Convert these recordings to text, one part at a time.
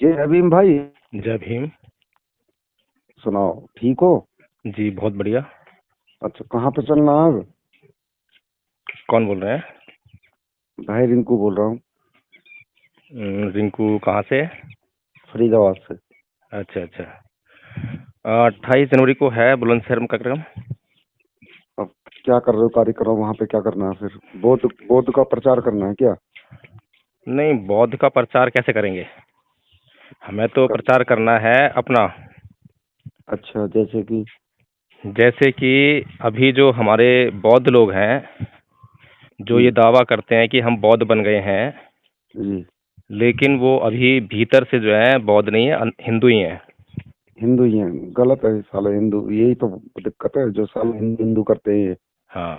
जय अभीम भाई। जय भीम। सुनाओ, ठीक हो? जी बहुत बढ़िया। अच्छा, कहाँ पे चलना है अब? कौन बोल रहे हैं? भाई रिंकू बोल रहा हूँ, रिंकू कहाँ से? फरीदाबाद से। अच्छा अच्छा। 28 जनवरी को है बुलंदशहर में कार्यक्रम। अब क्या कर रहे हो कार्यक्रम वहाँ पे? क्या करना है फिर? बौद्ध बौद्ध का प्रचार करना है क्या? नहीं, बौद्ध का प्रचार कैसे करेंगे? हमें तो कर, प्रचार करना है अपना। अच्छा, जैसे कि? जैसे कि अभी जो हमारे बौद्ध लोग हैं, जो जी ये दावा करते हैं कि हम बौद्ध बन गए हैं, जी। लेकिन वो अभी भीतर से जो है बौद्ध नहीं है, हिंदू ही हैं। हिंदू ही हैं? गलत है साले हिंदू, यही तो दिक्कत है, जो साले हिंदू हिंदू करते हैं ये। हाँ,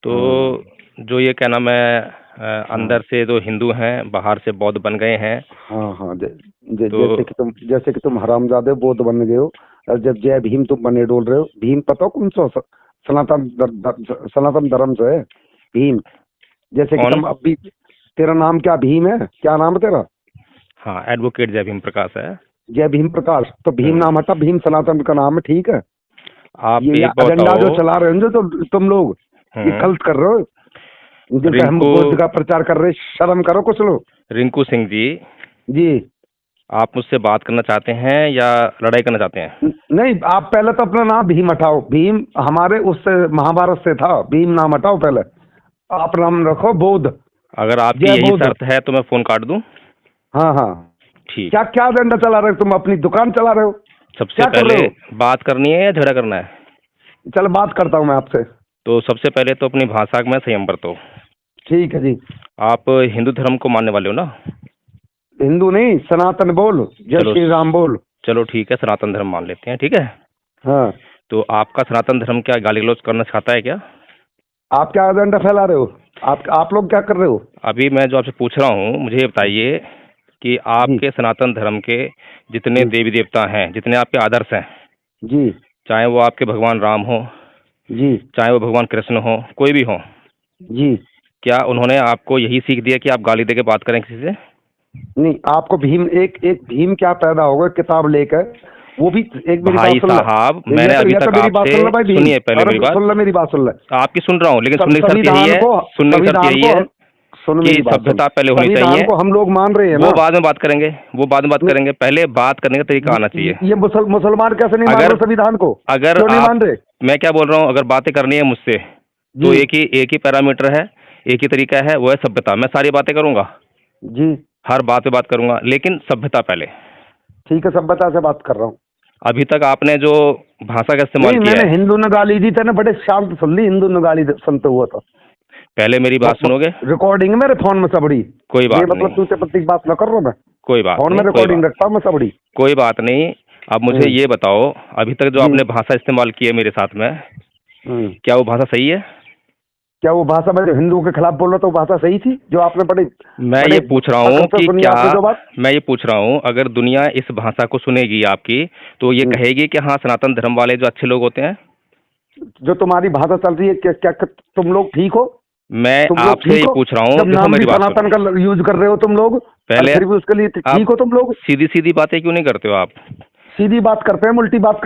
तो हाँ जो ये क्या नाम है, हाँ अंदर से जो हिंदू हैं बाहर से बौद्ध बन गए हैं। हाँ हाँ। तो जैसे कि तुम हरामजादे बौद्ध बन गए हो, और जब जय भीम तुम बने डोल रहे हो। भीम पता हो कौन सा सनातन धर्म से है भीम। जैसे कि कौन? तुम अब भी, तेरा नाम क्या भीम है? क्या नाम है तेरा? हाँ, एडवोकेट जय भीम प्रकाश है। जय भीम प्रकाश। तो भीम हम्म। नाम हटा, भीम सनातन का नाम है, ठीक है? आप ये एक बात एजेंडा जो बताओ। चला रहे हो तो तुम लोग ये हम्म। गलत कर रहे हो। जैसे हम रिंकू बुद्ध का प्रचार कर रहे, शर्म करो कुछ लोग। रिंकू सिंह जी, जी। आप मुझसे बात करना चाहते हैं या लड़ाई करना चाहते हैं? नहीं, आप पहले तो अपना नाम भीम हटाओ। भीम हमारे उससे महाभारत से था, भीम नाम हटाओ पहले। आप नाम रखो बौद्ध। अगर आपकी जय यही बौद्ध। शर्त है तो मैं फोन काट दूं। हाँ हाँ। ठीक क्या है। क्या एजेंडा चला रहे हो तुम? अपनी दुकान चला रहे हो? सबसे क्या कर पहले रहे हो? बात करनी है या झगड़ा करना है? चल बात करता हूँ मैं आपसे। तो सबसे पहले तो अपनी भाषा में संयम बरतो। ठीक है जी। आप हिंदू धर्म को मानने वाले हो ना? हिंदू नहीं, सनातन बोल। जय चलो, श्री राम बोल। चलो ठीक है, सनातन धर्म मान लेते हैं, ठीक है। हाँ। तो आपका सनातन धर्म क्या गाली गलौज करना सिखाता है क्या? आप क्या एजेंडा फैला रहे हो? आप लोग क्या कर रहे हो? अभी मैं जो आपसे पूछ रहा हूँ, मुझे ये बताइए कि जी आपके सनातन धर्म के जितने जी देवी देवता हैं, जितने आपके आदर्श हैं, जी चाहे वो आपके भगवान राम हो, जी चाहे वो भगवान कृष्ण हो, कोई भी हो, जी। क्या उन्होंने आपको यही सीख दिया कि आप गाली दे के बात करें किसी से? नहीं, आपको भीम एक एक भीम क्या पैदा होगा किताब लेकर? वो भी एक मेरी बात भाई सुन ले। साहब, मैंने ये अभी तो तक मेरी बात आपसे, सुन ले भाई भीम। सुनिए पहले और मेरी बात। सुन ले मेरी बात सुन ले। आपकी सुन रहा हूँ, लेकिन सुनने की शर्त यही संविधान है, को सुनने की शर्त संविधान यही को है हम सुन, कि मेरी बात सुन। सभ्यता पहले होनी संविधान चाहिए। को हम लोग मान रहे हैं वो ना। बाद में बात करेंगे, वो बाद में बात नहीं, करेंगे, पहले बात करने का तरीका आना चाहिए। ये मुसलमान कैसे नहीं मान अगर रहे संविधान को? अगर क्यों नहीं आप, मान रहे? मैं क्या बोल रहा हूँ, अगर बातें करनी है मुझसे जी तो एक ही पैरामीटर है, एक ही तरीका है, वो है सभ्यता। मैं सारी बातें करूंगा, जी। हर बात पे बात करूंगा, लेकिन सभ्यता पहले। ठीक है, सभ्यता से बात कर रहा हूँ। अभी तक आपने जो भाषा का इस्तेमाल नहीं, किया मैंने है, हिंदू ने गाली दी तेने बड़े शांत सुन ली। हिंदू ने गाली सुनते हुआ था। पहले मेरी बात सुनोगे? रिकॉर्डिंग है मेरे फोन में सबड़ी। कोई बात मतलब नहीं, तुझसे प्रतीक बात न कर रहा हूँ मैं। कोई बात फोन में नहीं, कोई रिकॉर्डिंग बात रखता हूँ मैं सबड़ी। कोई बात नहीं। अब मुझे हम्म। ये बताओ, अभी तक जो जी। आपने भाषा इस्तेमाल की है मेरे साथ में, हम्म। क्या वो भाषा सही है? क्या वो भाषा मैं जो हिंदुओं के खिलाफ बोल रहा था वो भाषा सही थी? जो आपने बड़े मैं बड़े ये पूछ रहा हूँ फक्र से कि सुनी क्या, आपने जो बात। मैं ये पूछ रहा हूँ, अगर दुनिया इस भाषा को सुनेगी आपकी, तो ये हम्म। कहेगी कि हाँ, सनातन धर्म वाले जो अच्छे लोग होते हैं। जो तुम्हारी भाषा चल रही है, क्या तुम लोग ठीक हो? मैं तुम लोग आपसे ठीक ये हो? पूछ रहा हूँ, जब देखो नाम भी मेरी बात सुनो सनातन का यूज कर रहे हो तुम लोग, और पहले। फिर भी उसके लिए ठीक आप हो तुम लोग? सीधी सीधी बातें क्यों नहीं करते हो आप? सीधी बात करते हैं,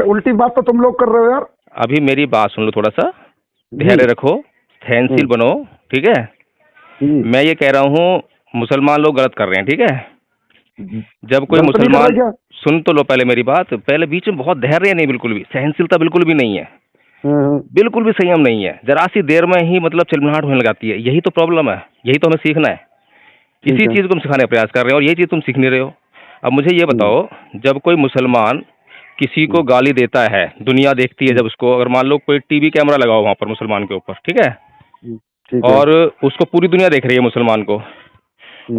उल्टी बात तो तुम लोग कर रहे हो यार। अभी मेरी बात सुन लो, थोड़ा सा जी। धैर्य रखो, सहनशील हम्म। बनो, ठीक है। जी। मैं ये कह रहा हूँ, मुसलमान लोग गलत कर रहे हैं, ठीक है। जब कोई गलत नहीं कर रहे मुसलमान, क्या? सुन तो लो पहले मेरी बात, पहले बीच में बहुत धैर्य नहीं, बिल्कुल भी सहनशीलता बिल्कुल भी नहीं है, हम्म। बिल्कुल भी संयम नहीं है, जरा सी देर में ही मतलब चिलमिलाहट होने लगाती है। यही तो प्रॉब्लम है, यही तो हमें सीखना है। ठीक इसी है। चीज़ को हम सिखाने का प्रयास कर रहे हैं और यही चीज़ तुम सीख नहीं रहे हो। अब मुझे ये हम्म। बताओ, जब कोई मुसलमान किसी हम्म। को गाली देता है, दुनिया देखती है हम्म। जब उसको, अगर मान लो कोई टीवी कैमरा लगाओ वहाँ पर मुसलमान के ऊपर, ठीक है, हम्म। ठीक है। और उसको पूरी दुनिया देख रही है मुसलमान को, और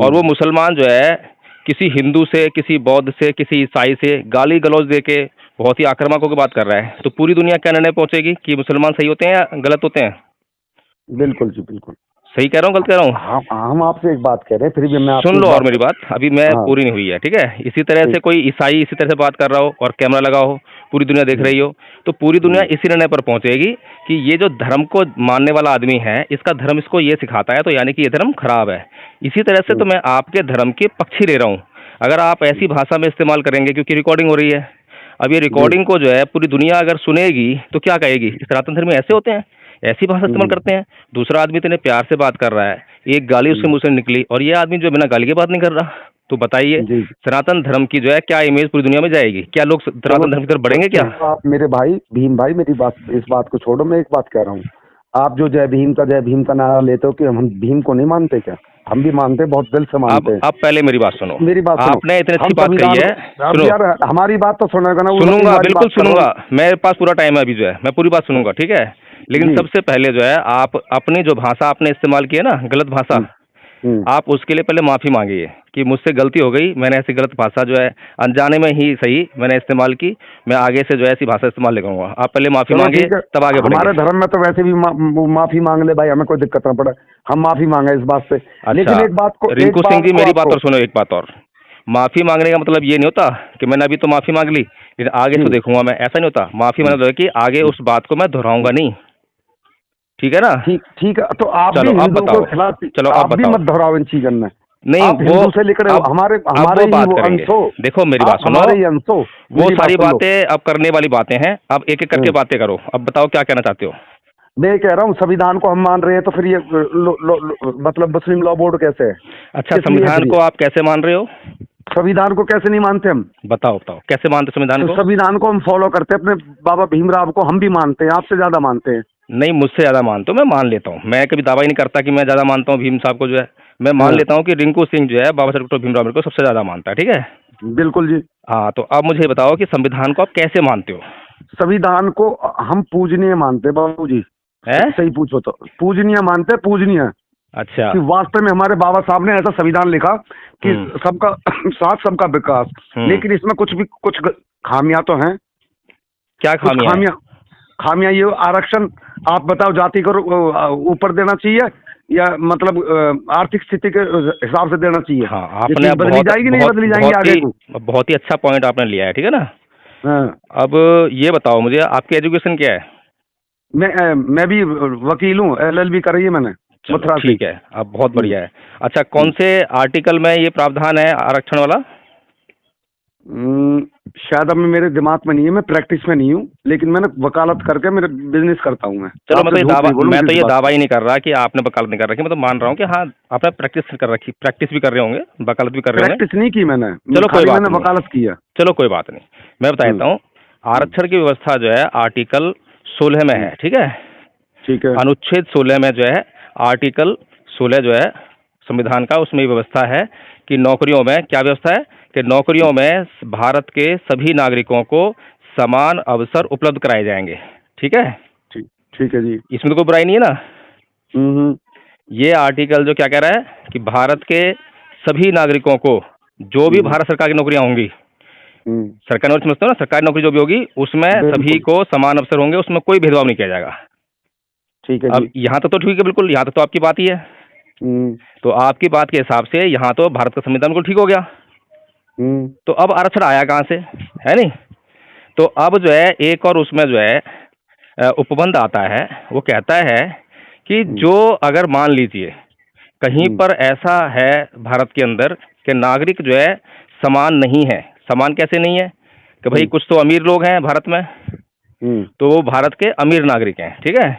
वो हम्म। मुसलमान जो है किसी हिंदू से, किसी बौद्ध से, किसी ईसाई से गाली गलौज दे के बहुत ही आक्रामक होकर बात कर रहा है, तो पूरी दुनिया क्या निर्णय पहुंचेगी कि मुसलमान सही होते हैं या गलत होते हैं? बिल्कुल जी, बिल्कुल। सही कह रहा हूँ, गलत कह रहा हूँ? हम आपसे एक बात कह रहे हैं, फिर भी मैं सुन आपकी लो एक और बात मेरी कर। बात, अभी मैं हाँ। पूरी नहीं हुई है, ठीक है। इसी तरह से ठीक। कोई ईसाई इसी तरह से बात कर रहा हो और कैमरा लगा हो, पूरी दुनिया देख हम्म। रही हो, तो पूरी दुनिया हम्म। इसी निर्णय पर पहुंचेगी कि ये जो धर्म को मानने वाला आदमी है, इसका धर्म इसको ये सिखाता है, तो यानी कि ये धर्म खराब है। इसी तरह से तो हम्म। मैं आपके धर्म के पक्षी ले रहा हूँ। अगर आप ऐसी भाषा में इस्तेमाल करेंगे, क्योंकि रिकॉर्डिंग हो रही है, अब ये रिकॉर्डिंग को जो है पूरी दुनिया अगर सुनेगी तो क्या कहेगी, सनातन धर्म में ऐसे होते हैं, ऐसी भाषा इस्तेमाल करते हैं। दूसरा आदमी इतने प्यार से बात कर रहा है, एक गाली उसके मुंह से निकली, और ये आदमी जो बिना गाली के बात नहीं कर रहा, तो बताइए जी। सनातन धर्म की जो है क्या इमेज पूरी दुनिया में जाएगी? क्या लोग सनातन धर्म की तरफ बढ़ेंगे क्या? आप मेरे भाई भीम भाई, मेरी बात, इस बात को छोड़ो, मैं एक बात कह रहा हूँ। आप जो जय भीम का नारा लेते हो कि हम भीम को नहीं मानते क्या? हम भी मानते हैं, बहुत दिल से मानते हैं। अब पहले मेरी बात सुनो, मेरी बात सुनो। आपने इतनी अच्छी हम बात कही है, अब सुनो। यार हमारी बात तो सुनेगा ना? सुनूंगा, बिल्कुल सुनूंगा, मेरे पास पूरा टाइम है अभी, जो है मैं पूरी बात सुनूंगा, ठीक है। लेकिन जी। सबसे पहले जो है आप अपनी जो भाषा आपने इस्तेमाल की है ना, गलत भाषा, आप उसके लिए पहले माफ़ी मांगिए कि मुझसे गलती हो गई, मैंने ऐसी गलत भाषा जो है अनजाने में ही सही मैंने इस्तेमाल की, मैं आगे से जो है ऐसी भाषा इस्तेमाल नहीं करूँगा। आप पहले माफ़ी चलो मांगिए, ठीक है। तब आगे हमारे बढ़ेंगे। धर्म में तो वैसे भी माफी मांग ले भाई, हमें कोई दिक्कत ना पड़े, हम माफी मांगे इस बात से। लेकिन एक बात को, रिंकू सिंह जी, मेरी बात आपको- और सुनो, एक बात और। माफ़ी मांगने का मतलब ये नहीं होता कि मैंने अभी तो माफ़ी मांग ली, लेकिन आगे से देखूंगा मैं, ऐसा नहीं होता। माफ़ी मतलब है कि आगे उस बात को मैं दोहराऊंगा नहीं, ठीक है ना? ठीक है। तो आप भी चलो अब हिंदुओं बताओ, के खिलाफ, चलो अब आप भी बताओ। मत दोहराओ इन चीजन में। नहीं, आप वो हिंदू से लेकर अब हमारे वो ही बात वो करेंगे। अंश हो। देखो मेरी बात आप सुनो, हमारे ही अंश हो। वो मेरी बात सारी सुन लो। बातें अब करने वाली बातें हैं, अब एक एक करके बातें करो। अब बताओ क्या कहना चाहते हो? मैं कह रहा हूँ संविधान को हम मान रहे हैं, तो फिर ये मतलब मुस्लिम लॉ बोर्ड कैसे है? अच्छा, किस लिए है संविधान फिर को ये? आप कैसे मान रहे हो? संविधान को कैसे नहीं मानते हम? बताओ बताओ, कैसे मानते संविधान तो को? संविधान को हम फॉलो करते हैं, अपने बाबा भीमराव को हम भी मानते हैं, आपसे ज्यादा मानते हैं। नहीं, मुझसे ज़्यादा मानते हो, मैं मान लेता हूँ। मैं कभी दावा ही नहीं करता कि मैं ज़्यादा मानता हूँ भीम साहब को, जो है मैं मान हाँ, लेता हूँ कि रिंकू सिंह जो है बाबा साहब डॉक्टर भीमराव अम्बेडकर को सबसे ज़्यादा मानता है, ठीक है। बिल्कुल जी। हाँ, तो अब मुझे बताओ कि संविधान को आप कैसे मानते हो? संविधान को हम पूजनीय मानते हैं बाबू जी। है? सही पूछो तो पूजनीय मानते हैं, पूजनीय। अच्छा। कि वास्तव में हमारे बाबा साहब ने ऐसा संविधान लिखा कि सबका साथ सबका विकास, लेकिन इसमें कुछ खामियां तो हैं। क्या कुछ खामियां हैं? खामियां ये आरक्षण, आप बताओ, जाति को ऊपर देना चाहिए या मतलब आर्थिक स्थिति के हिसाब से देना चाहिए? हाँ, ये आपने चीज बदली जाएगी, नहीं बदली जाएंगी आगे को? बहुत ही अच्छा पॉइंट आपने लिया है, ठीक है ना। हाँ। अब ये बताओ मुझे, आपकी एजुकेशन क्या है? मैं भी वकील हूँ, LLB करी है मैंने चलो मथुरा से। ठीक है, अब बहुत बढ़िया है। अच्छा, कौन से आर्टिकल में ये प्रावधान है आरक्षण वाला? शायद अब मेरे दिमाग में नहीं है, मैं प्रैक्टिस में नहीं हूँ, लेकिन मैंने वकालत करके मेरे बिजनेस करता हूँ मैं। चलो, मैं आपसे झूठ नहीं बोलूंगा तो किसी ये बात दावा पे। ही नहीं कर रहा कि आपने वकालत नहीं कर रखी, मैं तो मान रहा हूँ कि हाँ, आपने प्रैक्टिस भी कर रहे होंगे, वकालत भी कर रहे होंगे। प्रैक्टिस नहीं की मैंने, चलो कोई खाली बात मैंने नहीं, वकालत किया। चलो कोई बात नहीं, मैं बताता हूँ। आरक्षण की व्यवस्था जो है आर्टिकल 16 में है, ठीक है। ठीक है। अनुच्छेद 16 में जो है, आर्टिकल 16 जो है संविधान का, उसमें व्यवस्था है कि नौकरियों में क्या व्यवस्था है कि नौकरियों में भारत के सभी नागरिकों को समान अवसर उपलब्ध कराए जाएंगे, ठीक है। ठीक है जी। इसमें तो कोई बुराई नहीं है ना। हम्म। ये आर्टिकल जो क्या कह रहा है कि भारत के सभी नागरिकों को, जो भी भारत सरकार की नौकरियां होंगी, सरकारी नौकरी समझते हो ना, सरकारी नौकरी जो भी होगी उसमें सभी बिल्कुल। को समान अवसर होंगे, उसमें कोई भेदभाव नहीं किया जाएगा। ठीक है अब जी। यहाँ तक तो ठीक है, बिल्कुल, यहाँ तक तो आपकी बात ही है। तो आपकी बात के हिसाब से यहाँ तो भारत का संविधान बिल्कुल ठीक हो गया। तो अब आरक्षण आया कहाँ से, है नहीं? तो अब जो है एक और उसमें जो है उपबंध आता है, वो कहता है कि जो अगर मान लीजिए कहीं पर ऐसा है भारत के अंदर कि नागरिक जो है समान नहीं है। समान कैसे नहीं है कि भाई कुछ तो अमीर लोग हैं भारत में, तो वो भारत के अमीर नागरिक हैं, ठीक है।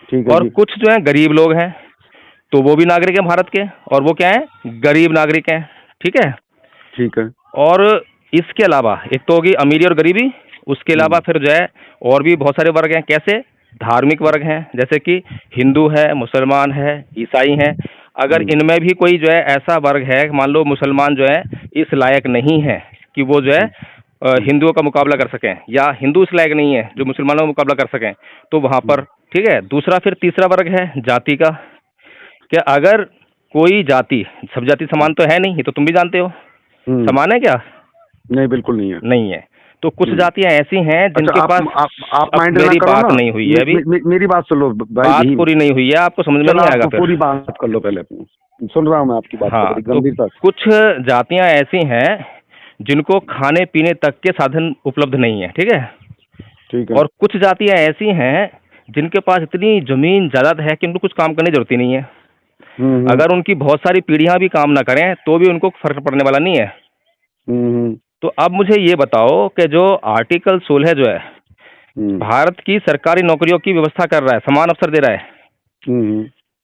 ठीक है और जी। कुछ जो है गरीब लोग हैं, तो वो भी नागरिक हैं भारत के, और वो क्या है, गरीब नागरिक हैं, ठीक है। ठीक है। और इसके अलावा एक तो होगी अमीरी और गरीबी, उसके अलावा फिर जो है और भी बहुत सारे वर्ग हैं। कैसे? धार्मिक वर्ग हैं, जैसे कि हिंदू है, मुसलमान है, ईसाई हैं। अगर इनमें भी कोई जो है ऐसा वर्ग है, मान लो मुसलमान जो है इस लायक नहीं है कि वो जो है हिंदुओं का मुकाबला कर सकें, या हिंदू इस लायक नहीं है जो मुसलमानों का मुकाबला कर सकें, तो वहाँ पर ठीक है। दूसरा फिर तीसरा वर्ग है जाति का, कि अगर कोई जाति, सब जाति समान तो है नहीं, ये तो तुम भी जानते हो, समान है क्या? नहीं, बिल्कुल नहीं है। नहीं है। तो कुछ जातियां ऐसी हैं जिनके अच्छा, पास, आप अब माइंड ना मेरी करो बात ना। नहीं हुई है अभी, मेरी बात सुन लो भाई। बात पूरी नहीं हुई है, आपको समझ में नहीं आएगा फिर। पूरी बात कर लो पहले अपनी। सुन रहा हूँ मैं आपकी बात हाँ, को तो गंभीरता से। कुछ जातियां ऐसी हैं जिनको खाने पीने तक के साधन उपलब्ध नहीं है, ठीक है। ठीक है। और कुछ जातियां ऐसी हैं जिनके पास इतनी जमीन जायदाद है कि उनको कुछ काम करने की जरूरत ही नहीं है। अगर उनकी बहुत सारी पीढ़ियां भी काम ना करें तो भी उनको फर्क पड़ने वाला नहीं है। तो अब मुझे ये बताओ कि जो आर्टिकल 16 जो है भारत की सरकारी नौकरियों की व्यवस्था कर रहा है, समान अवसर दे रहा है,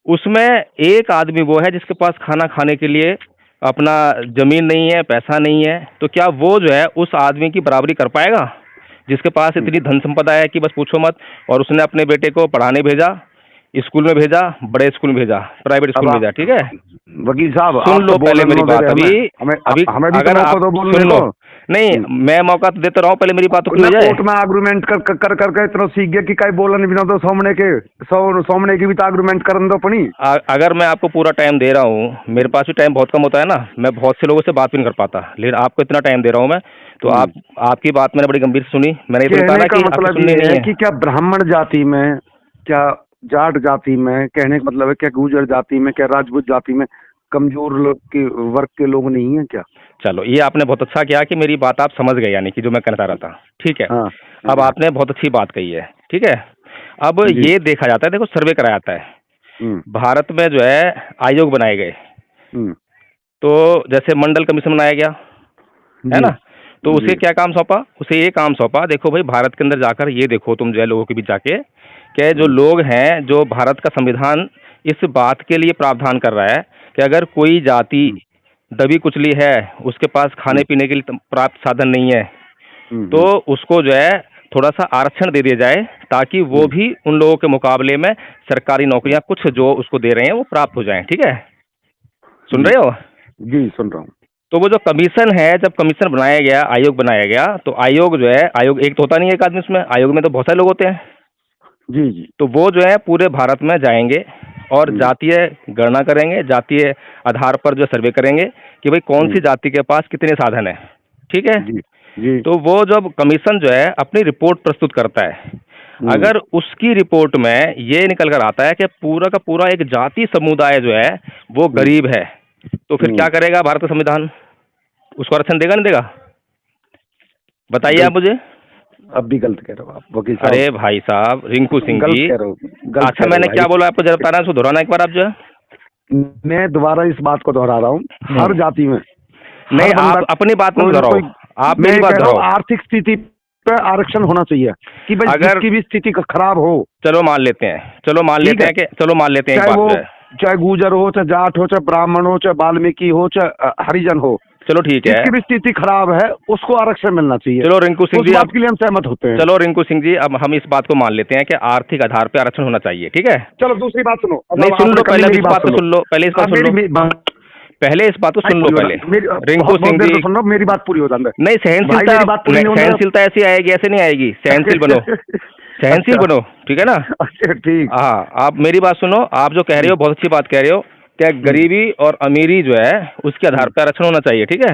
उसमें एक आदमी वो है जिसके पास खाना खाने के लिए अपना जमीन नहीं है, पैसा नहीं है, तो क्या वो जो है उस आदमी की बराबरी कर पाएगा जिसके पास इतनी धन संपदा है कि बस पूछो मत, और उसने अपने बेटे को पढ़ाने भेजा, स्कूल में भेजा, बड़े स्कूल में भेजा, प्राइवेट स्कूल में भेजा, ठीक है? वकील साहब सुन लो पहले मेरी बात। अभी हमें भी अगर आप सुन लो, नहीं मैं मौका तो देता रहा हूँ, पहले मेरी बात तो क्लियर हो जाए। कोर्ट में आर्गुमेंट कर करके इतना सीख गया कि कई बोलन बिना तो सामने की भी तो आर्गुमेंट करन दो अपनी। अगर मैं आपको पूरा टाइम दे रहा हूँ, मेरे पास भी टाइम बहुत कम होता है ना, मैं बहुत से लोगों से बात भी नहीं कर पाता, लेकिन आपको इतना टाइम दे रहा हूँ मैं, तो आपकी बात मैंने बड़ी गंभीर से सुनी। मैंने ये कहा कि मतलब ये है कि क्या ब्राह्मण जाति में, क्या जाट जाति में, कहने का मतलब है क्या गुर्जर जाति में, क्या राजपूत जाति में कमजोर लोग के वर्ग के लोग नहीं है क्या? चलो ये आपने बहुत अच्छा किया कि मेरी बात आप समझ गए, यानी कि जो मैं कहना रहा था, ठीक है। हाँ, अब आपने बहुत अच्छी बात कही है, ठीक है। अब ये देखा जाता है, देखो सर्वे कराया जाता है, भारत में जो है आयोग बनाए गए, तो जैसे मंडल कमीशन बनाया गया है ना, तो उसे क्या काम सौंपा, उसे ये काम सौंपा, देखो भाई भारत के अंदर जाकर ये देखो तुम जो है लोगों के बीच जाके कि जो लोग हैं, जो भारत का संविधान इस बात के लिए प्रावधान कर रहा है कि अगर कोई जाति दबी कुचली है, उसके पास खाने पीने के लिए प्राप्त साधन नहीं है, तो उसको जो है थोड़ा सा आरक्षण दे दिया जाए, ताकि वो भी उन लोगों के मुकाबले में सरकारी नौकरियां कुछ जो उसको दे रहे हैं वो प्राप्त हो जाएं, ठीक है? सुन रहे हो? जी सुन रहा हूँ। तो वो जो कमीशन है, जब कमीशन बनाया गया, आयोग बनाया गया, तो आयोग जो है, आयोग एक तो होता नहीं है एक आदमी, उसमें आयोग में तो बहुत सारे लोग होते हैं। जी जी। तो वो जो है पूरे भारत में जाएंगे और जातीय गणना करेंगे, जातीय आधार पर जो सर्वे करेंगे कि भाई कौन सी जाति के पास कितने साधन है, ठीक है? जी। तो वो जब कमीशन जो है अपनी रिपोर्ट प्रस्तुत करता है, अगर उसकी रिपोर्ट में ये निकल कर आता है कि पूरा का पूरा एक जाति समुदाय जो है वो गरीब है, तो फिर क्या करेगा भारत का संविधान? उसको आरक्षण देगा नहीं देगा? बताइए आप मुझे। अब भी गलत कह रहे हो आप वकील साहब। अरे भाई साहब, रिंकू सिंह जी, अच्छा मैंने क्या बोला आपको जरा बताना, उसको दोहराना एक बार आप जो है। मैं दोबारा इस बात को दोहरा रहा हूँ, हर जाति में नहीं, आप अपनी बात में दोहराओ, आप मेरी बात दोहराओ। आर्थिक स्थिति पे आरक्षण होना चाहिए कि भाई अगर जिसकी भी स्थिति खराब हो, चलो मान लेते हैं, चलो मान लेते हैं कि चलो मान लेते हैं एक बात है, चाहे गुर्जर हो, चाहे जाट हो, चाहे ब्राह्मण हो, चाहे वाल्मीकि हो, चाहे हरिजन हो, चलो ठीक है, जिसकी भी स्थिति खराब है उसको आरक्षण मिलना चाहिए। चलो रिंकू सिंह जी, आपके लिए हम सहमत होते हैं। चलो रिंकू सिंह जी, अब हम इस बात को मान लेते हैं कि आर्थिक आधार पे आरक्षण होना चाहिए, ठीक है? चलो दूसरी बात सुनो। नहीं सुन लो, पहले इस बात को सुन लो, पहले इस बात सुन लो, पहले इस बात को सुन लो पहले। रिंकू सिंह जी सुन लो, मेरी बात पूरी हो जाए। नहीं, सहनशीलता ऐसी आएगी, ऐसे नहीं आएगी, सहनशील बनो, सहनशील बनो, ठीक है ना? ठीक। हाँ, आप मेरी बात सुनो, आप जो कह रहे हो बहुत अच्छी बात कह रहे हो, क्या गरीबी और अमीरी जो है उसके आधार पर आरक्षण होना चाहिए, ठीक है?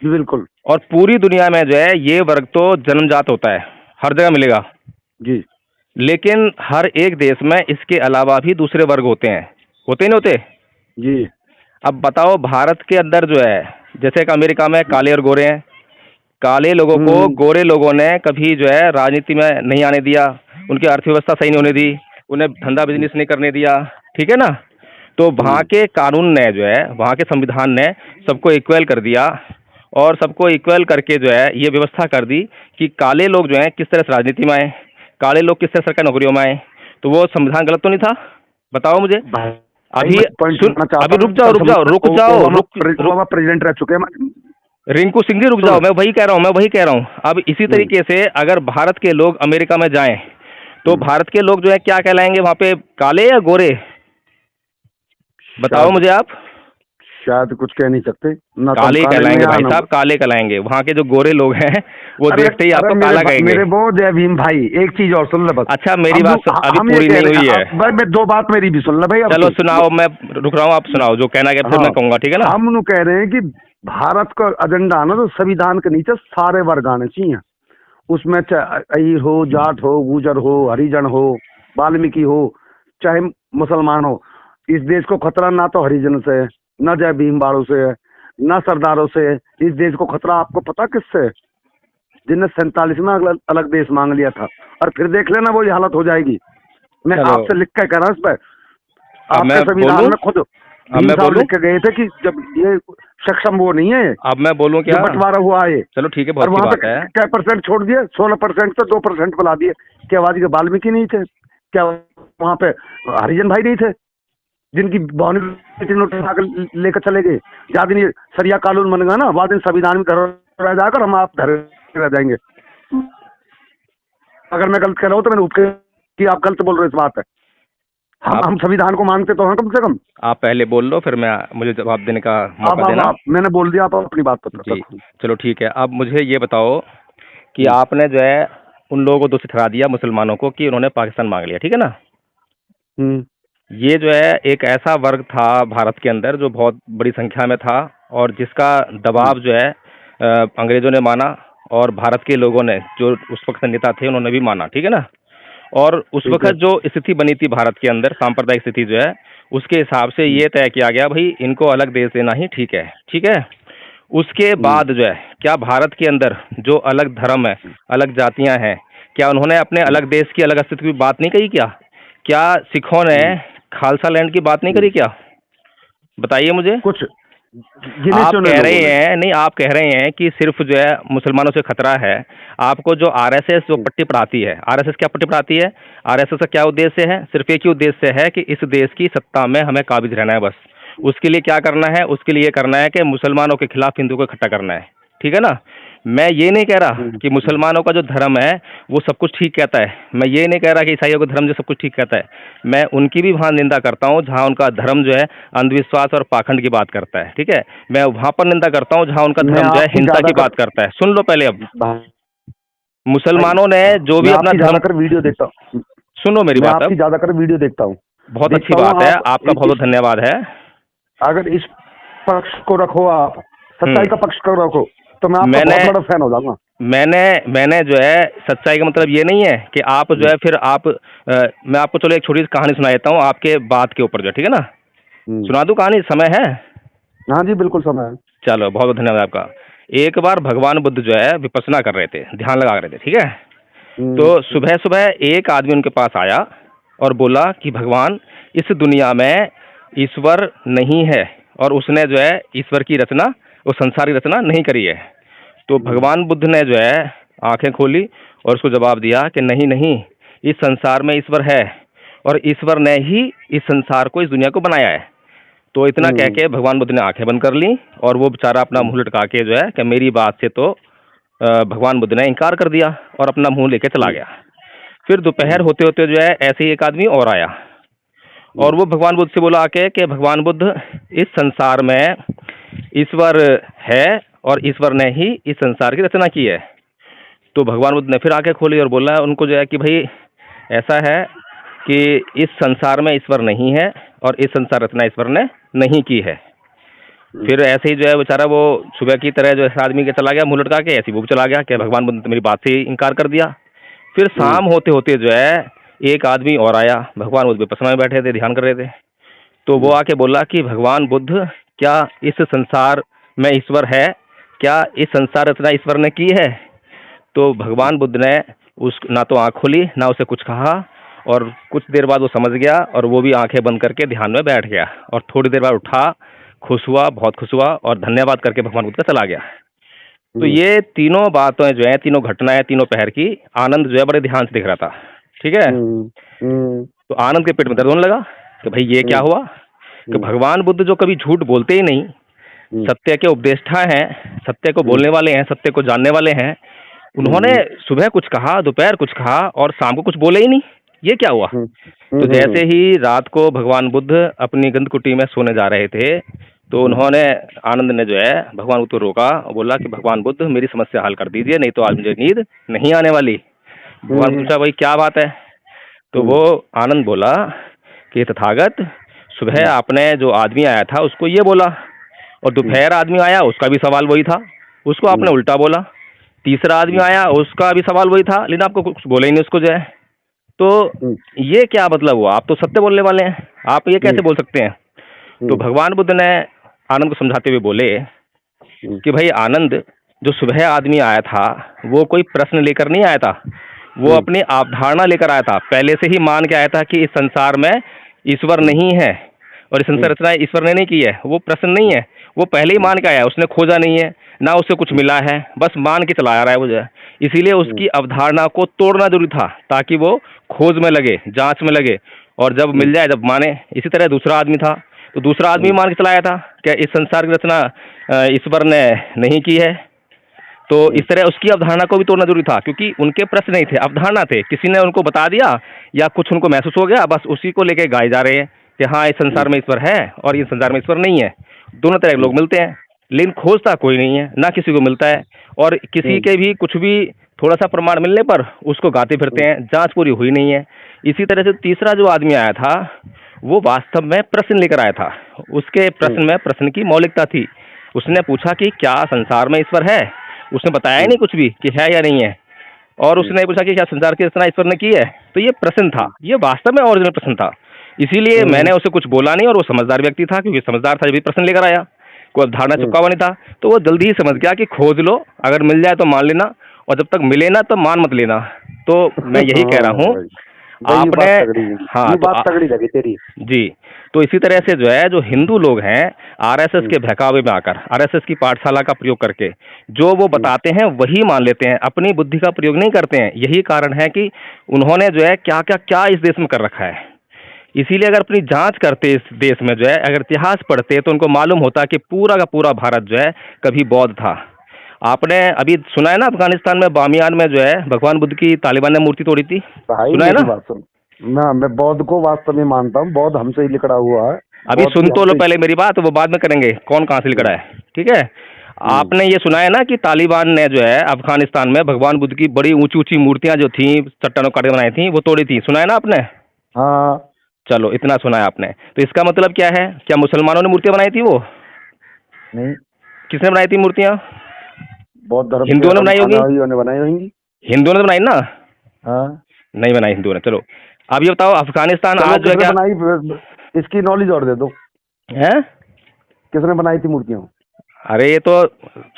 बिल्कुल। और पूरी दुनिया में जो है ये वर्ग तो जन्मजात होता है, हर जगह मिलेगा जी, लेकिन हर एक देश में इसके अलावा भी दूसरे वर्ग होते हैं, होते नहीं होते जी? अब बताओ, भारत के अंदर जो है, जैसे कि अमेरिका में काले और गोरे हैं, काले लोगों को गोरे लोगों ने कभी जो है राजनीति में नहीं आने दिया, उनकी अर्थव्यवस्था सही नहीं होने दी, उन्हें धंधा बिजनेस नहीं करने दिया, ठीक है ना? तो वहाँ के कानून ने जो है, वहाँ के संविधान ने सबको इक्वल कर दिया, और सबको इक्वल करके जो है ये व्यवस्था कर दी कि काले लोग जो हैं किस तरह से राजनीति में आए, काले लोग किस तरह सरकारी नौकरियों में आए। तो वो संविधान गलत तो नहीं था? बताओ मुझे। अभी रुक जाओ, प्रेसिडेंट रह चुके हैं रिंकू सिंह जी, रुक जाओ, मैं वही कह रहा हूँ। अब इसी तरीके से अगर भारत के लोग अमेरिका में जाएं, तो भारत के लोग जो है क्या कहलाएंगे वहाँ पे, काले या गोरे? बताओ मुझे आप। शायद कुछ कह नहीं सकते, काले कहलाएंगे भाई साहब, काले कहलाएंगे। वहाँ के जो गोरे लोग हैं वो देखते ही आपको काला कहेंगे। मेरे वो जय भीम भाई, एक चीज और सुन ले बस। अच्छा, मेरी बात अभी पूरी नहीं हुई है भाई, मैं दो बात मेरी भी सुन ले भाई। चलो सुनाओ, मैं रुक रहा हूँ, आप सुनाओ जो कहना है, फिर मैं कहूँगा, ठीक है ना? हम लोग कह रहे हैं कि भारत का एजेंडा ना, तो संविधान के नीचे सारे वर्ग आने चाहिए, उसमें चाहे अहीर हो, जाट हो, गुर्जर हो, हरिजन हो, वाल्मीकि हो, चाहे मुसलमान हो। इस देश को खतरा ना तो हरिजन से, न जय भीम बाड़ों से, न सरदारों से। इस देश को खतरा आपको पता किससे? जिनने 47 में अलग देश मांग लिया था, और फिर देख लेना वो ये हालत हो जाएगी। मैं आपसे लिख के कह रहा हूँ इस पर, आपके संविधान में खुद भीम साहब लिख के गए थे कि जब ये सक्षम वो नहीं है, अब मैं बोलूं जो क्या? बंटवारा हुआ है। चलो ठीक है, और बहुत वहां अच्छी पे बात है। क्या परसेंट छोड़ दिए, 16% पे 2% बुला दिए। क्या आबादी के वाल्मीकि नहीं थे? क्या वहां पे हरिजन भाई नहीं थे जिनकी बाउंड्री नोट उठाकर लेकर चले गए? ज्यादा दिन ये सरिया कानून बन गया ना, बाद में संविधान में धर रह जाकर हम आप धरे रह जाएंगे। अगर मैं गलत कह रहा हूँ तो मैंने उपके कि आप गलत बोल रहे हो इस बात है। हम संविधान को मानते तो हैं कम से कम। आप पहले बोल लो, फिर मैं मुझे जवाब देने का मौका देना। आप मैंने बोल दिया, आप अपनी बात पर जी, रखो। चलो ठीक है। अब मुझे ये बताओ कि हम्म, आपने जो है उन लोगों को दोषी ठहरा दिया, मुसलमानों को, कि उन्होंने पाकिस्तान मांग लिया, ठीक है ना? हम्म, ये जो है एक ऐसा वर्ग था भारत के अंदर जो बहुत बड़ी संख्या में था, और जिसका दबाव जो है अंग्रेजों ने माना, और भारत के लोगों ने, जो उस वक्त नेता थे, उन्होंने भी माना, ठीक है ना? और उस ठीक है। वक्त जो स्थिति बनी थी भारत के अंदर, सांप्रदायिक स्थिति जो है, उसके हिसाब से ये तय किया गया भाई इनको अलग देश देना ही ठीक है, ठीक है? उसके बाद जो है, क्या भारत के अंदर जो अलग धर्म है, अलग जातियां हैं, क्या उन्होंने अपने अलग देश की, अलग अस्तित्व की बात नहीं कही क्या? क्या सिखों ने खालसा लैंड की बात नहीं करी क्या? बताइए मुझे। कुछ गिने आप चुने कह लोगों रहे ने। हैं, नहीं, आप कह रहे हैं कि सिर्फ जो है मुसलमानों से खतरा है। आपको जो आरएसएस जो पट्टी पढ़ाती है, आरएसएस क्या पट्टी पढ़ाती है? आरएसएस का क्या उद्देश्य है? सिर्फ एक ही उद्देश्य है कि इस देश की सत्ता में हमें काबिज रहना है, बस। उसके लिए क्या करना है? उसके लिए करना है कि मुसलमानों के खिलाफ हिंदू को इकट्ठा करना है, ठीक है ना? मैं ये नहीं कह रहा कि मुसलमानों का जो धर्म है वो सब कुछ ठीक कहता है। मैं ये नहीं कह रहा कि ईसाइयों का धर्म जो सब कुछ ठीक कहता है। मैं उनकी भी वहाँ निंदा करता हूँ जहाँ उनका धर्म जो है अंधविश्वास और पाखंड की बात करता है, ठीक है? मैं वहाँ पर निंदा करता हूँ जहाँ उनका मैं धर्म जो है आपकी हिंसा की ज्यादातर बात करता है। सुन लो पहले। अब भाई, मुसलमानों ने जो भी मैं अपना आपकी धर्म, ज्यादातर वीडियो देखता हूँ। सुनो मेरी मैं बात। आपकी अब ज्यादातर वीडियो देखता हूँ। बहुत अच्छी देखता हूँ बात है, आप आपका बहुत बहुत धन्यवाद है। अगर इस पक्ष को रखो, आप सच्चाई का पक्ष को रखो, तो मैं आपका मैंने बहुत बड़ा फैन हो जाऊंगा। मैंने मैंने जो है, सच्चाई का मतलब ये नहीं है कि आप जो है फिर आप मैं आपको चलो एक छोटी सी कहानी सुना देता हूँ आपके बात के ऊपर, जो, ठीक है ना? हम्म, सुना दूँ कहानी? समय है? हाँ जी, बिल्कुल समय है। चलो, बहुत बहुत धन्यवाद आपका। एक बार भगवान बुद्ध जो है विपස්සना कर रहे थे, ध्यान लगा रहे थे, ठीक है? तो हम्म, सुबह सुबह एक आदमी उनके पास आया और बोला कि भगवान, इस दुनिया में ईश्वर नहीं है, और उसने जो है ईश्वर की रचना, वो संसार की रचना नहीं करी है। तो भगवान बुद्ध ने जो है आंखें खोली और उसको जवाब दिया कि नहीं नहीं, इस संसार में ईश्वर है, और ईश्वर ने ही इस संसार को, इस दुनिया को बनाया है। तो इतना कह के भगवान बुद्ध ने आंखें बंद कर ली, और वो बेचारा अपना मुंह लटका के जो है कि मेरी बात से तो भगवान बुद्ध ने इनकार कर दिया, और अपना मुंह लेके चला गया। फिर दोपहर होते होते जो है ऐसे ही एक आदमी और आया, और वो भगवान बुद्ध से बोला आके कि भगवान बुद्ध, इस संसार में ईश्वर है, और ईश्वर ने ही इस संसार की रचना की है। तो भगवान बुद्ध ने फिर आंखें खोली और बोला उनको जो है कि भाई ऐसा है कि इस संसार में ईश्वर नहीं है, और इस संसार रचना ईश्वर ने नहीं की है। फिर ऐसे ही जो है बेचारा वो सुबह की तरह जो है आदमी के चला गया, मुंह लटका के, ऐसे वो चला गया कि भगवान बुद्ध ने मेरी बात से इनकार कर दिया। फिर शाम होते होते जो है एक आदमी और आया, भगवान बुद्ध विपස්සना में बैठे थे, ध्यान कर रहे थे। तो वो आके बोला कि भगवान बुद्ध, क्या इस संसार में ईश्वर है? क्या इस संसार रचना ईश्वर ने की है? तो भगवान बुद्ध ने उस ना तो आँख खोली, ना उसे कुछ कहा, और कुछ देर बाद वो समझ गया, और वो भी आंखें बंद करके ध्यान में बैठ गया, और थोड़ी देर बाद उठा, खुश हुआ, बहुत खुश हुआ, और धन्यवाद करके भगवान बुद्ध का चला गया। तो ये तीनों बातें जो है, तीनों घटनाएं, तीनों पहर की, आनंद जो है बड़े ध्यान से देख रहा था, ठीक है? तो आनंद के पेट में दर्द होने लगा कि भाई ये क्या हुआ कि भगवान बुद्ध जो कभी झूठ बोलते ही नहीं, सत्य के उपदेष्टा हैं, सत्य को बोलने वाले हैं, सत्य को जानने वाले हैं, उन्होंने सुबह कुछ कहा, दोपहर कुछ कहा, और शाम को कुछ बोले ही नहीं। ये क्या हुआ? तो जैसे ही रात को भगवान बुद्ध अपनी गंधकुटी में सोने जा रहे थे, तो उन्होंने, आनंद ने जो है भगवान बुद्ध को रोका और बोला कि भगवान बुद्ध, मेरी समस्या हल कर दीजिए, नहीं तो आज मुझे नींद नहीं आने वाली। भगवान पूछा भाई क्या बात है? तो वो आनंद बोला कि तथागत, सुबह आपने जो आदमी आया था उसको ये बोला, और दोपहर आदमी आया उसका भी सवाल वही था, उसको आपने उल्टा बोला। तीसरा आदमी आया उसका भी सवाल वही था, लेकिन आपको कुछ बोला ही नहीं उसको जो है। तो ये क्या मतलब हुआ? आप तो सत्य बोलने वाले हैं, आप ये कैसे बोल सकते हैं? तो भगवान बुद्ध ने आनंद को समझाते हुए बोले कि भाई आनंद, जो सुबह आदमी आया था वो कोई प्रश्न लेकर नहीं आया था, वो अपनी अवधारणा लेकर आया था, पहले से ही मान के आया था कि इस संसार में ईश्वर नहीं है, और ये संसार रचना ईश्वर ने नहीं की है, वो प्रश्न नहीं है, वो पहले ही मान के आया, उसने खोजा नहीं है, ना उसे कुछ मिला है, बस मान के चला आ रहा है वो जो है। इसीलिए उसकी अवधारणा को तोड़ना जरूरी था, ताकि वो खोज में लगे, जांच में लगे, और जब मिल जाए जब माने। इसी तरह दूसरा आदमी था, तो दूसरा आदमी मान के चलाया था क्या इस संसार की रचना ईश्वर ने नहीं की है। तो इस तरह उसकी अवधारणा को भी तोड़ना जरूरी था, क्योंकि उनके प्रश्न नहीं थे, अवधारणा थे। किसी ने उनको बता दिया या कुछ उनको महसूस हो गया, बस उसी को लेके गाए जा रहे हैं कि हाँ इस संसार में ईश्वर है और इस संसार में ईश्वर नहीं है। दोनों तरह के लोग मिलते हैं, लेकिन खोजता कोई नहीं है, ना किसी को मिलता है, और किसी के भी कुछ भी थोड़ा सा प्रमाण मिलने पर उसको गाते फिरते हैं, जांच पूरी हुई नहीं है। इसी तरह से तीसरा जो आदमी आया था वो वास्तव में प्रश्न लेकर आया था। उसके प्रश्न में प्रश्न की मौलिकता थी। उसने पूछा कि क्या संसार में ईश्वर है, उसने बताया ही नहीं कुछ भी कि है या नहीं है। और उसने पूछा कि क्या संसार की रचना ईश्वर ने की है, तो ये प्रश्न था, ये वास्तव में ओरिजिनल प्रश्न था। इसीलिए मैंने उसे कुछ बोला नहीं, और वो समझदार व्यक्ति था, क्योंकि समझदार था, जब भी प्रश्न लेकर आया, कोई अवधारणा चिपका हुआ नहीं था, तो वो जल्दी ही समझ गया कि खोज लो, अगर मिल जाए तो मान लेना, और जब तक मिले ना तो मान मत लेना। तो मैं यही कह रहा हूँ आपने। हाँ, ये तो बात तगड़ी लगी तेरी जी। तो इसी तरह से जो है, जो हिंदू लोग हैं आरएसएस के बहकावे में आकर, आरएसएस की पाठशाला का प्रयोग करके जो वो बताते हैं वही मान लेते हैं, अपनी बुद्धि का प्रयोग नहीं करते हैं। यही कारण है कि उन्होंने जो है क्या क्या क्या इस देश में कर रखा है। इसीलिए अगर अपनी जांच करते इस देश में जो है, अगर इतिहास पढ़ते तो उनको मालूम होता कि पूरा का पूरा भारत जो है कभी बौद्ध था। आपने अभी सुना है ना, अफगानिस्तान में बामियान में जो है भगवान बुद्ध की तालिबान ने मूर्ति तोड़ी थी, भाई। सुना है ना? बात सुन ना, मैं बौद्ध को वास्तव में मानता हूँ, बौद्ध हमसे ही लिखड़ा हुआ है। अभी सुन तो लो पहले मेरी बात, वो बाद में करेंगे कौन कहाँ से लिखड़ा है, ठीक है? आपने ये सुना है ना कि तालिबान ने जो है अफगानिस्तान में भगवान बुद्ध की बड़ी ऊंची ऊंची मूर्तियां जो थी चट्टानों काट के बनाई थी वो तोड़ी थी, सुना है ना आपने? हाँ। चलो इतना सुना है आपने, तो इसका मतलब क्या है? क्या मुसलमानों ने मूर्तियां बनाई थी? वो नहीं। किसने बनाई थी मूर्तियां? बौद्ध धर्म हिंदुओं ने बनाई होगी, बनाई होंगी। हिंदुओं ने बनाई ना? हाँ। नहीं बनाई हिंदुओं ने। चलो अब ये बताओ, अफगानिस्तान आज जो है क्या बनाई, इसकी नॉलेज और दे दो है, किसने बनाई थी मूर्तियां? अरे ये तो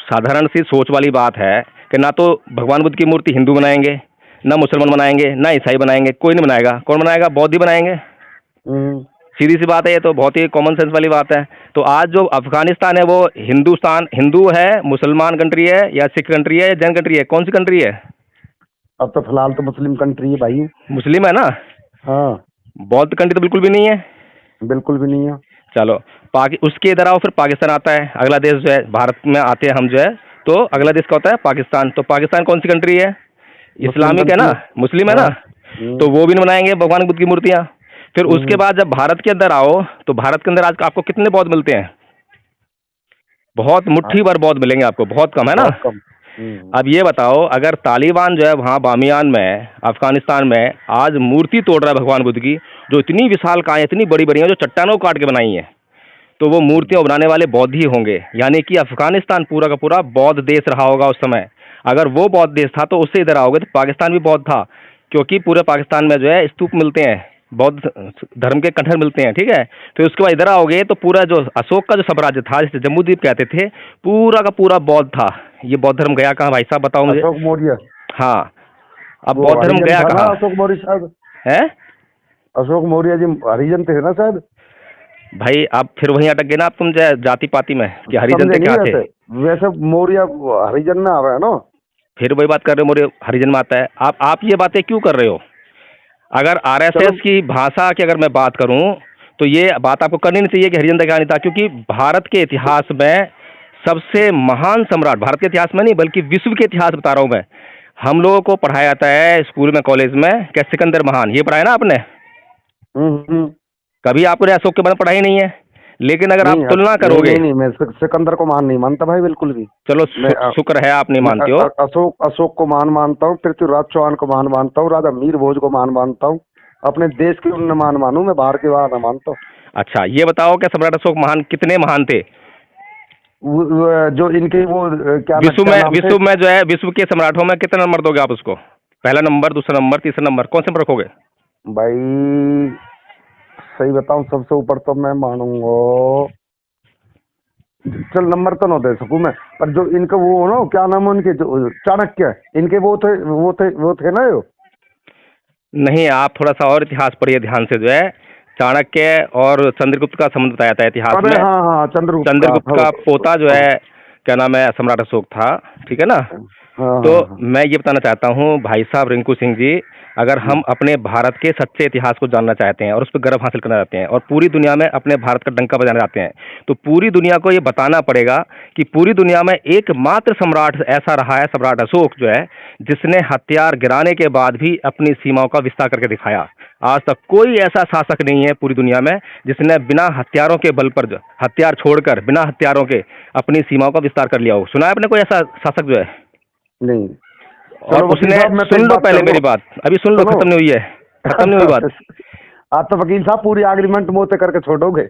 साधारण सी सोच वाली बात है कि ना तो भगवान बुद्ध की मूर्ति हिंदू बनाएंगे, ना मुसलमान बनाएंगे, ना ईसाई बनाएंगे, कोई नहीं बनाएगा। कौन बनाएगा? बौद्ध ही बनाएंगे। सीधी सी बात है, ये तो बहुत ही कॉमन सेंस वाली बात है। तो आज जो अफगानिस्तान है वो हिंदुस्तान, हिंदू है, मुसलमान कंट्री है, या सिख कंट्री है, या जैन कंट्री है? कौन सी कंट्री है? अब तो फिलहाल तो मुस्लिम कंट्री है भाई। मुस्लिम है ना? हाँ। बौद्ध कंट्री तो बिल्कुल भी नहीं है, बिल्कुल भी नहीं है। चलो उसके इधर आओ, फिर पाकिस्तान आता है अगला देश जो है, भारत में आते हैं हम जो है, तो अगला देश का होता है पाकिस्तान। तो पाकिस्तान कौन सी कंट्री है? इस्लामिक है ना, मुस्लिम है ना? तो वो भी बनाएंगे भगवान बुद्ध की मूर्तियां। फिर उसके बाद जब भारत के अंदर आओ, तो भारत के अंदर आज आपको कितने बौद्ध मिलते हैं? बहुत मुट्ठी भर बौद्ध मिलेंगे आपको, बहुत कम है ना? अब ये बताओ, अगर तालिबान जो है वहाँ बामियान में अफगानिस्तान में आज मूर्ति तोड़ रहा है भगवान बुद्ध की, जो इतनी विशालकाय, इतनी बड़ी बड़ी हैं, जो चट्टानों को काट के बनाई हैं, तो वो मूर्तियां बनाने वाले बौद्ध ही होंगे। यानी कि अफगानिस्तान पूरा का पूरा बौद्ध देश रहा होगा उस समय। अगर वो बौद्ध देश था तो उससे इधर आओगे तो पाकिस्तान भी बौद्ध था, क्योंकि पूरे पाकिस्तान में जो है स्तूप मिलते हैं, बौद्ध धर्म के कंठर मिलते हैं, ठीक है? फिर उसके बाद इधर आओगे तो पूरा जो अशोक का जो साम्राज्य था, जिसे जम्बूद्वीप कहते थे, पूरा का पूरा बौद्ध था। ये बौद्ध धर्म गया कहाँ भाई साहब, बताओ मुझे। अशोक मौर्य। हाँ, अब बौद्ध धर्म गया कहाँ? अशोक मौर्य शायद है, अशोक मौर्य जी हरिजन थे ना शायद। भाई आप फिर वहीं अटक गए ना आप, तुम जाति पाति में कि हरिजन थे क्या थे? वैसे मौर्य हरिजन में आ रहा है ना, फिर वही बात कर रहे हो, मौर्य हरिजन में आता है। आप ये बातें क्यों कर रहे हो? अगर आरएसएस की भाषा की अगर मैं बात करूं तो ये बात आपको करनी नहीं चाहिए कि हरिजन था नहीं था, क्योंकि भारत के इतिहास में सबसे महान सम्राट, भारत के इतिहास में नहीं बल्कि विश्व के इतिहास बता रहा हूं मैं, हम लोगों को पढ़ाया जाता है स्कूल में, कॉलेज में, क्या सिकंदर महान, ये पढ़ाया ना आपने? कभी आपने अशोक के बारे में पढ़ाई नहीं है। लेकिन अगर आप तुलना करोगे, नहीं, मैं सिकंदर को महान नहीं मानता भाई, बिल्कुल भी। चलो शुक्र है आप नहीं मानते हो। अशोक को महान मानता हूँ, पृथ्वीराज चौहान को महान मानता हूँ, राजा मीर भोज को महान मानता हूँ। अपने देश के उन्हें महान मानूं, मैं बाहर के बाहर न मानता हूँ। अच्छा ये बताओ, क्या सम्राट अशोक महान, कितने महान थे? जो इनके वो क्या विश्व में जो है, विश्व के सम्राटों में कितना नंबर दोगे आप उसको? पहला नंबर, दूसरा नंबर, तीसरा नंबर, कौन से नंबर रखोगे भाई? सही बताऊं, सबसे ऊपर तो मैं मानूंगा, चल नंबर तो ना दे सकूं मैं, पर जो इनका वो ना, क्या नाम है उनके, जो चाणक्य, इनके वो थे ना। यो नहीं, आप थोड़ा सा और इतिहास पढ़िए ध्यान से जो है। चाणक्य और चंद्रगुप्त का संबंध बताया था इतिहास अरे में। हाँ हाँ, चंद्रगुप्त का पोता जो है, क्या नाम है, सम्राट अशोक था, ठीक है ना। हाँ तो हाँ हाँ। मैं ये बताना चाहता हूँ भाई साहब रिंकू सिंह जी, अगर हम अपने भारत के सच्चे इतिहास को जानना चाहते हैं और उस पर गर्व हासिल करना चाहते हैं और पूरी दुनिया में अपने भारत का डंका बजाना चाहते हैं, तो पूरी दुनिया को ये बताना पड़ेगा कि पूरी दुनिया में एकमात्र सम्राट ऐसा रहा है, सम्राट अशोक जो है, जिसने हथियार गिराने के बाद भी अपनी सीमाओं का विस्तार करके दिखाया। आज तक कोई ऐसा शासक नहीं है पूरी दुनिया में जिसने बिना हथियारों के बल पर, हथियार छोड़कर बिना हथियारों के अपनी सीमाओं का विस्तार कर लिया हो। सुना है आपने कोई ऐसा शासक जो है? नहीं। और चलो वकील उसने, साहब, मैं तो सुन एक लो बात पहले कर मेरी बात, अभी सुन लो, सुनो। खत्म नहीं हुई है, खत्म नहीं हुई बात। आप तो वकील साहब पूरी एग्रीमेंट मोते करके छोड़ोगे।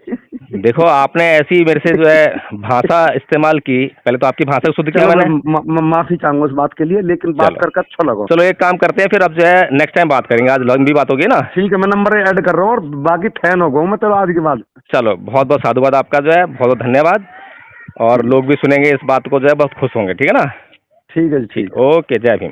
देखो आपने ऐसी मेरे से जो है भाषा इस्तेमाल की, पहले तो आपकी भाषा को शुद्ध किया चलो मैंने। मैं माफी चाहूंगा इस बात के लिए, लेकिन बात चलो करके अच्छा लगा। चलो एक काम करते हैं फिर, अब जो है नेक्स्ट टाइम बात करेंगे, आज लंबी बात होगी ना। ठीक है, मैं नंबर ऐड कर रहा हूँ और बाकी फैन हो गया मैं तो आज के बाद। चलो बहुत बहुत साधुवाद आपका जो है, बहुत बहुत धन्यवाद। और लोग भी सुनेंगे इस बात को जो है बहुत खुश होंगे, ठीक है ना। ठीक है जी, ठीक, ओके, जय भीम।